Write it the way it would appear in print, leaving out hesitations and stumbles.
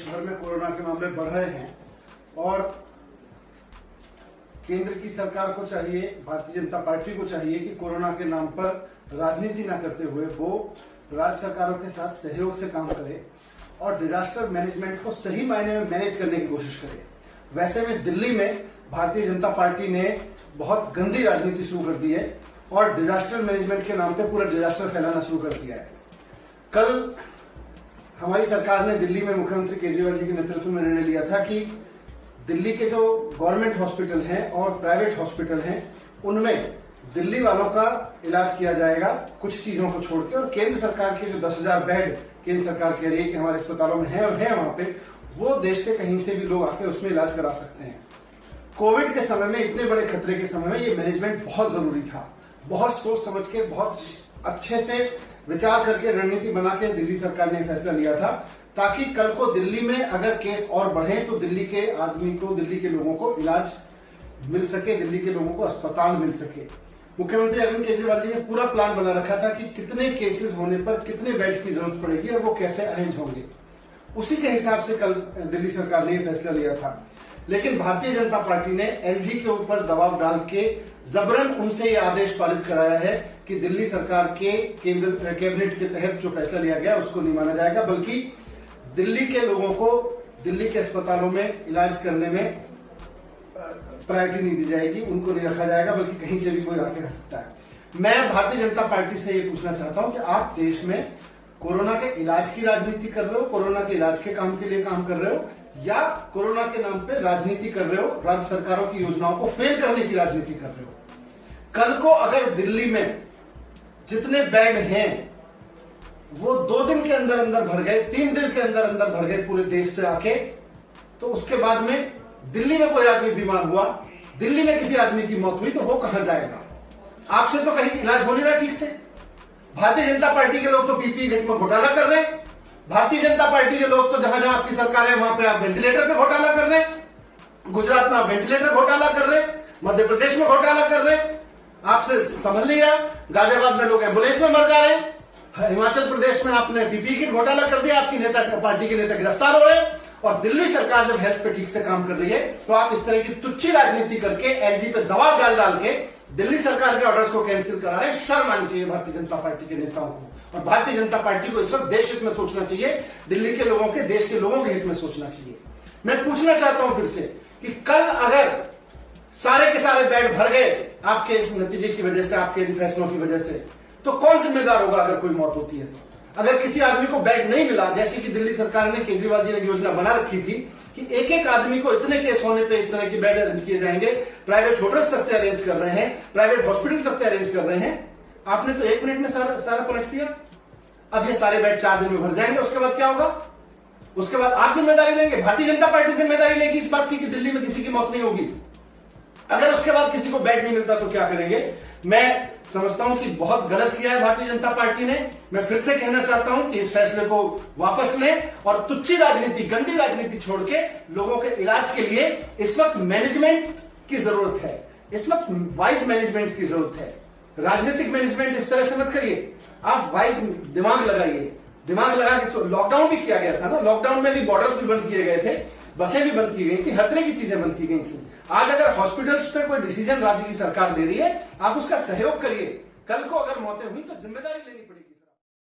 भर में कोरोना के मामले बढ़ रहे हैं और केंद्र की सरकार को चाहिए, भारतीय जनता पार्टी को चाहिए कि कोरोना के नाम पर राजनीति न करते हुए वो राज्य सरकारों के साथ सहयोग से काम करे और डिजास्टर मैनेजमेंट को सही मायने में मैनेज करने की कोशिश करे। वैसे में दिल्ली में भारतीय जनता पार्टी ने बहुत गंदी राजनीति शुरू कर दी है और डिजास्टर मैनेजमेंट के नाम पे पूरा डिजास्टर फैलाना शुरू कर दिया है। कल हमारी सरकार ने दिल्ली में मुख्यमंत्री केजरीवाल जी के नेतृत्व में निर्णय लिया था कि दिल्ली के जो गवर्नमेंट हॉस्पिटल हैं और प्राइवेट हॉस्पिटल हैं उनमें दिल्ली वालों का इलाज किया जाएगा कुछ चीजों को छोड़ के, और केंद्र सरकार के जो 10,000 बेड केंद्र सरकार कह रही है कि हमारे अस्पतालों में है और है वहां पे, वो देश के कहीं से भी लोग आके उसमें इलाज करा सकते हैं। कोविड के समय में, इतने बड़े खतरे के समय में ये मैनेजमेंट बहुत जरूरी था। बहुत सोच समझ के, बहुत अच्छे से विचार करके, रणनीति बना के दिल्ली सरकार ने फैसला लिया था ताकि कल को दिल्ली में अगर केस और बढ़े तो दिल्ली के आदमी को, दिल्ली के लोगों को इलाज मिल सके, दिल्ली के लोगों को अस्पताल मिल सके। मुख्यमंत्री अरविंद केजरीवाल जी ने पूरा प्लान बना रखा था कि कितने केसेस होने पर कितने बेड्स की जरूरत पड़ेगी और वो कैसे अरेंज होंगे। उसी के हिसाब से कल दिल्ली सरकार ने फैसला लिया था। लेकिन भारतीय जनता पार्टी ने एलजी के ऊपर दबाव डाल के जबरन उनसे यह आदेश पारित कराया है कि दिल्ली सरकार के केंद्र कैबिनेट के तहत जो फैसला लिया गया उसको नहीं माना जाएगा, बल्कि दिल्ली के लोगों को दिल्ली के अस्पतालों में इलाज करने में प्रायोरिटी नहीं दी जाएगी, उनको नहीं रखा जाएगा, बल्कि कहीं से भी कोई आके रह सकता है। मैं भारतीय जनता पार्टी से ये पूछना चाहता हूं कि आप देश में कोरोना के इलाज की राजनीति कर रहे हो, कोरोना के इलाज के काम के लिए काम कर रहे हो, या कोरोना के नाम पे राजनीति कर रहे हो, राज्य सरकारों की योजनाओं को फेल करने की राजनीति कर रहे हो। कल को अगर दिल्ली में जितने बेड हैं वो 2 दिन के अंदर अंदर भर गए, 3 दिन के अंदर अंदर भर गए पूरे देश से आके, तो उसके बाद में दिल्ली में कोई आदमी बीमार हुआ, दिल्ली में किसी आदमी की मौत हुई, तो वो कहां जाएगा? आपसे तो कहीं इलाज हो नहीं रहा ठीक से। भारतीय जनता पार्टी के लोग तो पीपीई किट में घोटाला कर रहे हैं। भारतीय जनता पार्टी के लोग तो जहां जहां आपकी सरकार है वहां पे आप वेंटिलेटर पे घोटाला कर रहे हैं। गुजरात में आप वेंटिलेटर घोटाला कर रहे हैं, मध्य प्रदेश में घोटाला कर रहे हैं, आपसे समझ नहीं रहा। गाजियाबाद में लोग एम्बुलेंस में मर जा रहे हैं, हिमाचल प्रदेश में आपने पीपीई किट घोटाला कर दिया, आपकी नेता पार्टी के नेता गिरफ्तार हो रहे हैं, और दिल्ली सरकार जब हेल्थ पे ठीक से काम कर रही है तो आप इस तरह की तुच्छी राजनीति करके एलजी पे दबाव डाल डाल के दिल्ली सरकार के ऑर्डर्स को कैंसिल करा रहे हैं। शर्म आनी चाहिए भारतीय जनता पार्टी के नेताओं को, और भारतीय जनता पार्टी को इस वक्त देश हित में सोचना चाहिए, दिल्ली के लोगों के, देश के लोगों के हित में सोचना चाहिए। मैं पूछना चाहता हूं फिर से कि कल अगर सारे के सारे बेड भर गए आपके इस नतीजे की वजह से, आपके इन फैसलों की वजह से, तो कौन जिम्मेदार होगा अगर कोई मौत होती है तो? अगर किसी आदमी को बेड नहीं मिला, जैसे कि दिल्ली सरकार ने, केजरीवाल जी ने योजना बना रखी थी कि एक एक आदमी को इतने केस होने पे इस तरह के बेड अरेंज किए जाएंगे, प्राइवेट होटल्स तक से अरेंज कर रहे हैं, प्राइवेट हॉस्पिटल तक से अरेंज कर रहे हैं, आपने तो 1 मिनट में सारा पलट दिया। अब ये सारे बेड 4 दिन में भर जाएंगे, उसके बाद क्या होगा? उसके बाद आप जिम्मेदारी लेंगे, भारतीय जनता पार्टी जिम्मेदारी लेगी इस बात की कि दिल्ली में किसी की मौत नहीं होगी। अगर उसके बाद किसी को बेड नहीं मिलता तो क्या करेंगे? मैं समझता हूं कि बहुत गलत किया है भारतीय जनता पार्टी ने। मैं फिर से कहना चाहता हूं कि इस फैसले को वापस लें और तुच्छी राजनीति, गंदी राजनीति छोड़ के लोगों के इलाज के लिए इस वक्त मैनेजमेंट की जरूरत है, इस वक्त वाइज मैनेजमेंट की जरूरत है। राजनीतिक मैनेजमेंट इस तरह से मत करिए, आप वाइज दिमाग लगाइए। दिमाग लगा के लॉकडाउन भी किया गया था ना, लॉकडाउन में भी बॉर्डर्स भी बंद किए गए थे, बसें भी बंद की गई थी, हर तरह की चीजें बंद की गई थी। आज अगर हॉस्पिटल्स पे कोई डिसीजन राज्य की सरकार ले रही है, आप उसका सहयोग करिए। कल को अगर मौतें हुई तो जिम्मेदारी लेनी पड़ेगी।